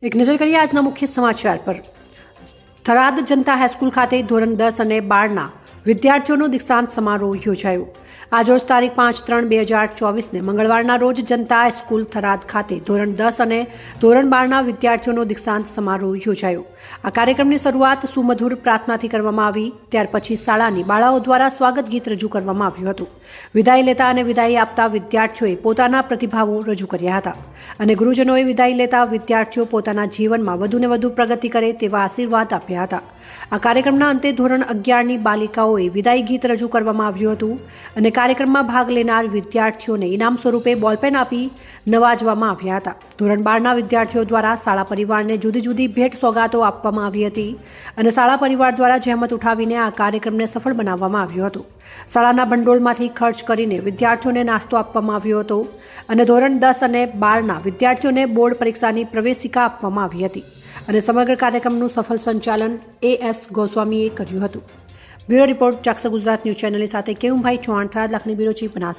એક નજર કરીએ આજના મુખ્ય સમાચાર પર। થરાદ જનતા હાઈસ્કૂલ ખાતે ધોરણ 10 અને 12ના વિદ્યાર્થીઓનો દીક્ષાંત સમારોહ યોજાયો। આજરોજ તારીખ 5/3/2024ને મંગળવારના રોજ જનતા હાઈસ્કૂલ થરાદ ખાતે ધોરણ 10 અને ધોરણ 12ના વિદ્યાર્થીઓનો દીક્ષાંત સમારોહ યોજાયો। આ કાર્યક્રમની શરૂઆત સુમધુર પ્રાર્થનાથી કરવામાં આવી। ત્યાર પછી શાળાની બાળાઓ દ્વારા સ્વાગત ગીત રજૂ કરવામાં આવ્યું હતું। વિદાય લેતા અને વિદાય આપતા વિદ્યાર્થીઓએ પોતાના પ્રતિભાવો રજૂ કર્યા હતા અને ગુરુજનોએ વિદાય લેતા વિદ્યાર્થીઓ પોતાના જીવનમાં વધુને વધુ પ્રગતિ કરે તેવા આશીર્વાદ આપ્યા હતા। આ કાર્યક્રમના અંતે ધોરણ 11ની બાલિકાઓએ વિદાય ગીત રજૂ કરવામાં આવ્યું હતું અને કાર્યક્રમમાં ભાગ લેનાર વિદ્યાર્થીઓને ઇનામ સ્વરૂપે બોલપેન આપી નવાજવામાં આવ્યા હતા। ધોરણ 12ના વિદ્યાર્થીઓ દ્વારા શાળા પરિવારને જુદી જુદી ભેટ સોગાતો આપવામાં આવી હતી અને શાળા પરિવાર દ્વારા જહેમત ઉઠાવીને આ કાર્યક્રમને સફળ બનાવવામાં આવ્યો હતો। શાળાના ભંડોળમાંથી ખર્ચ કરીને વિદ્યાર્થીઓને નાસ્તો આપવામાં આવ્યો હતો અને ધોરણ 10 અને 12ના વિદ્યાર્થીઓને બોર્ડ પરીક્ષાની પ્રવેશિકા આપવામાં આવી હતી અને સમગ્ર કાર્યક્રમનું સફળ સંચાલન AS ગોસ્વામીએ કર્યું હતું। બ્યુરો રિપોર્ટ, ચાક્ષ ગુજરાત ન્યૂઝ ચેનલની સાથે કેવુભાઈ ચૌહાણ, થરાદ લાખની બ્યુરો ચીફ, બનાસકાંઠા।